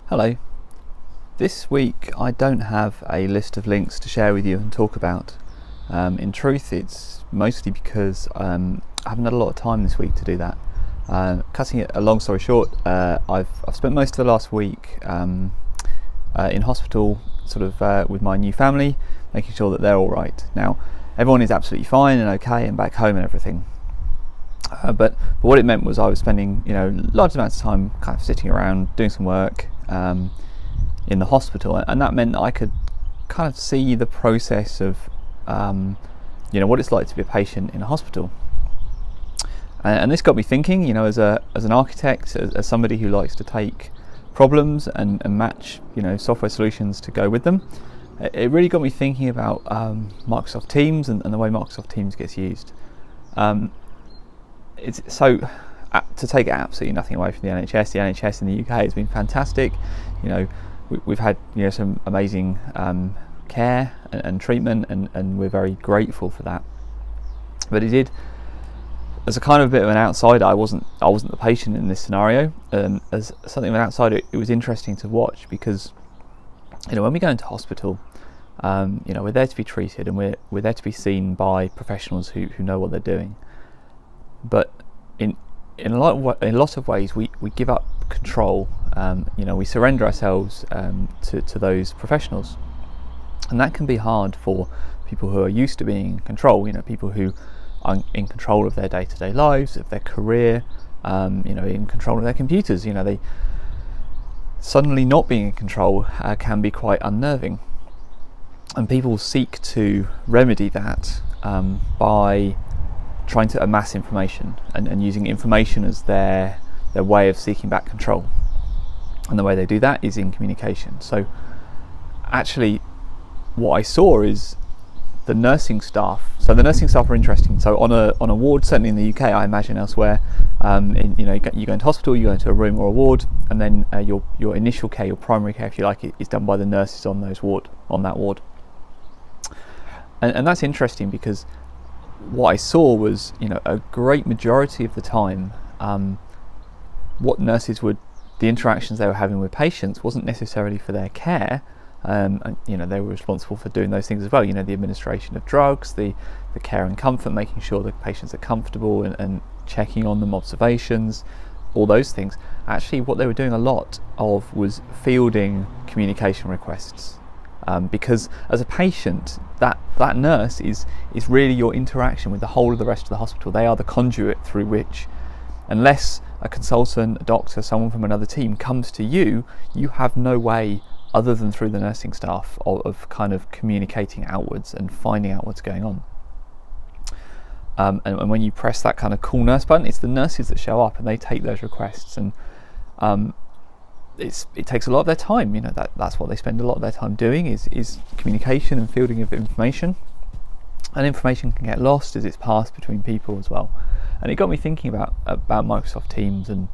Hello. This week I don't have a list of links to share with you and talk about. In truth, it's mostly because I haven't had a lot of time this week to do that. Cutting it a long story short, I've spent most of the last week in hospital, with my new family, making sure that they're all right. Now, everyone is absolutely fine and okay and back home and everything. But what it meant was I was spending large amounts of time kind of sitting around doing some work in the hospital, and that meant that I could kind of see the process of what it's like to be a patient in a hospital. And this got me thinking, as an architect, as somebody who likes to take problems and match software solutions to go with them. It really got me thinking about Microsoft Teams and the way Microsoft Teams gets used. It's so, to take absolutely nothing away from the NHS in the UK has been fantastic. We've had some amazing care and treatment, and we're very grateful for that. But it did, as a kind of a bit of an outsider, I wasn't the patient in this scenario. As something of an outsider, it was interesting to watch because when we go into hospital, we're there to be treated, and we're there to be seen by professionals who know what they're doing. But in a lot of ways, we give up control. We surrender ourselves to those professionals, and that can be hard for people who are used to being in control. People who are in control of their day-to-day lives, of their career, in control of their computers. They suddenly not being in control can be quite unnerving, and people seek to remedy that by trying to amass information and using information as their way of seeking back control. And the way they do that is in communication. So actually what I saw is the nursing staff. So the nursing staff are interesting. So on a ward, certainly in the UK, I imagine elsewhere, you go into hospital, you go into a room or a ward, and then your initial care, your primary care, if you like, is done by the nurses on that ward. And that's interesting because what I saw was, a great majority of the time, the interactions they were having with patients wasn't necessarily for their care. They were responsible for doing those things as well. The administration of drugs, the care and comfort, making sure the patients are comfortable and checking on them, observations, all those things. Actually, what they were doing a lot of was fielding communication requests. Because as a patient, that nurse is really your interaction with the whole of the rest of the hospital. They are the conduit through which, unless a consultant, a doctor, someone from another team comes to you, you have no way other than through the nursing staff of kind of communicating outwards and finding out what's going on. And when you press that kind of call nurse button, it's the nurses that show up and they take those requests, and it takes a lot of their time. That's what they spend a lot of their time doing is communication and fielding of information. And information can get lost as it's passed between people as well. And it got me thinking about Microsoft Teams and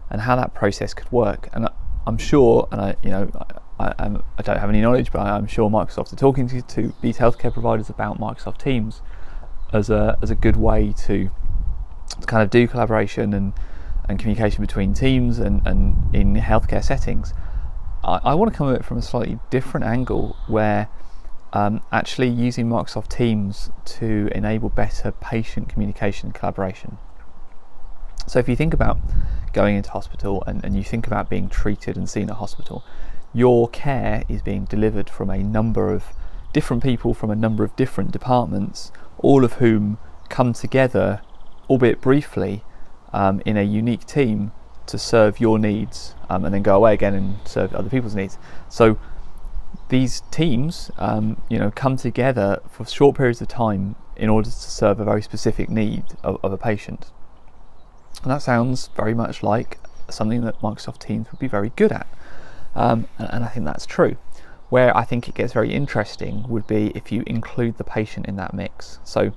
how that process could work. And I'm sure, and I don't have any knowledge, but I'm sure Microsoft are talking to these healthcare providers about Microsoft Teams as a good way to kind of do collaboration and communication between teams and in healthcare settings. I want to come at it from a slightly different angle, where actually using Microsoft Teams to enable better patient communication and collaboration. So if you think about going into hospital and you think about being treated and seen at hospital, your care is being delivered from a number of different people from a number of different departments, all of whom come together, albeit briefly, in a unique team to serve your needs, and then go away again and serve other people's needs. So these teams come together for short periods of time in order to serve a very specific need of a patient. And that sounds very much like something that Microsoft Teams would be very good at, and I think that's true. Where I think it gets very interesting would be if you include the patient in that mix. So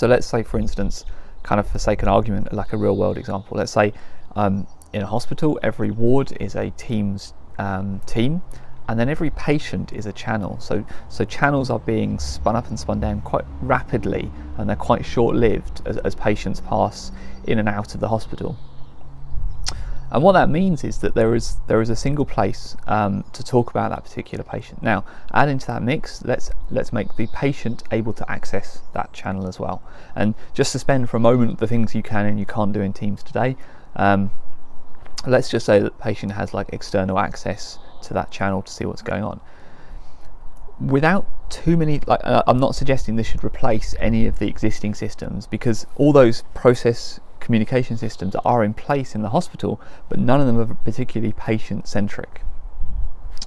let's say, for instance, kind of for sake of argument, like a real world example, let's say in a hospital, every ward is a Teams team, and then every patient is a channel. So channels are being spun up and spun down quite rapidly, and they're quite short-lived as patients pass in and out of the hospital. And what that means is that there is a single place to talk about that particular patient. Now, add into that mix, let's make the patient able to access that channel as well. And just suspend for a moment the things you can and you can't do in Teams today. Let's just say that the patient has like external access to that channel to see what's going on. Without too many, I'm not suggesting this should replace any of the existing systems, because all those process communication systems are in place in the hospital, but none of them are particularly patient-centric.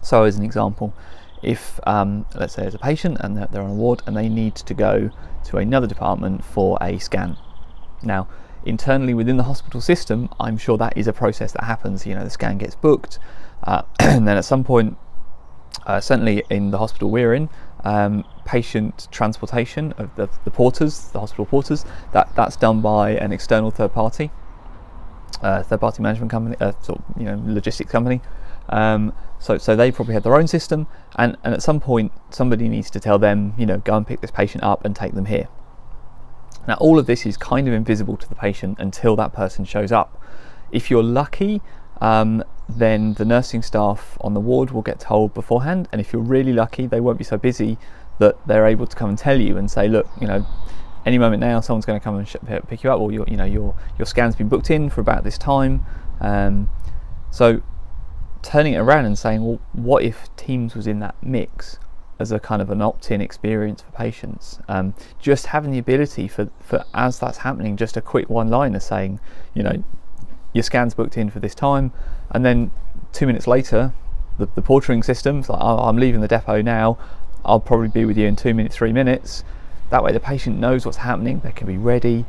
So as an example, if let's say there's a patient and they're on a ward and they need to go to another department for a scan. Now, internally within the hospital system, I'm sure that is a process that happens. The scan gets booked, and then at some point, certainly in the hospital we're in, patient transportation of the porters, the hospital porters, that's done by an external third party management company, logistics company. So they probably have their own system, and at some point somebody needs to tell them, go and pick this patient up and take them here. Now, all of this is kind of invisible to the patient until that person shows up. If you're lucky, then the nursing staff on the ward will get told beforehand, and if you're really lucky, they won't be so busy that they're able to come and tell you and say, look, any moment now someone's going to come and pick you up, or your scan's been booked in for about this time. So turning it around and saying, well, what if Teams was in that mix as a kind of an opt-in experience for patients? Just having the ability for as that's happening, just a quick one-liner saying, your scan's booked in for this time, and then 2 minutes later the portering system's like, oh, I'm leaving the depot now, I'll probably be with you in 2 minutes, 3 minutes. That way the patient knows what's happening, they can be ready.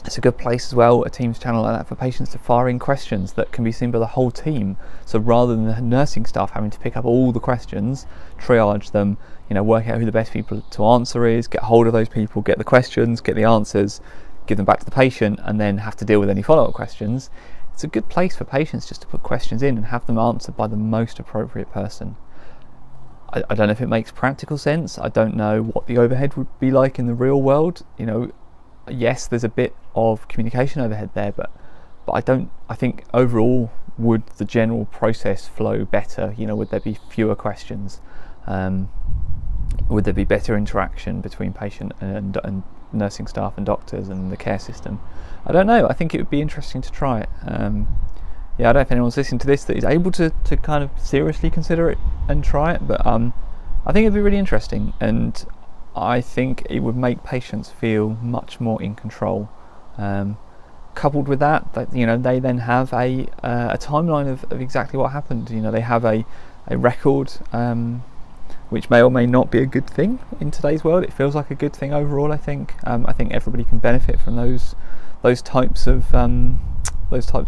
It's a good place as well, a Teams channel like that, for patients to fire in questions that can be seen by the whole team. So rather than the nursing staff having to pick up all the questions, triage them, work out who the best people to answer is, get hold of those people, get the questions, get the answers, give them back to the patient, and then have to deal with any follow-up questions. It's a good place for patients just to put questions in and have them answered by the most appropriate person. I don't know if it makes practical sense. I don't know what the overhead would be like in the real world. Yes, there's a bit of communication overhead there, but I think overall, would the general process flow better? Would there be fewer questions? Would there be better interaction between patient and nursing staff and doctors and the care system? I don't know. I think it would be interesting to try it. I don't know if anyone's listening to this that is able to kind of seriously consider it and try it, but I think it'd be really interesting, and I think it would make patients feel much more in control. Coupled with that, they then have a timeline of exactly what happened. They have a record, which may or may not be a good thing in today's world. It feels like a good thing overall. I think everybody can benefit from those types of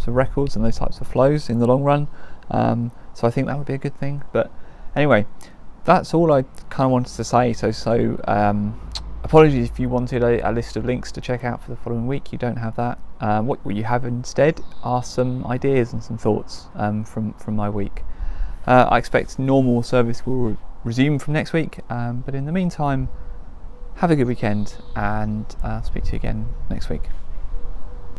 records and those types of flows in the long run. So I think that would be a good thing. But anyway, that's all I kind of wanted to say. So apologies if you wanted a list of links to check out for the following week. You don't have that. What you have instead are some ideas and some thoughts from my week. I expect normal service will resume from next week, but in the meantime, have a good weekend, and I'll speak to you again next week.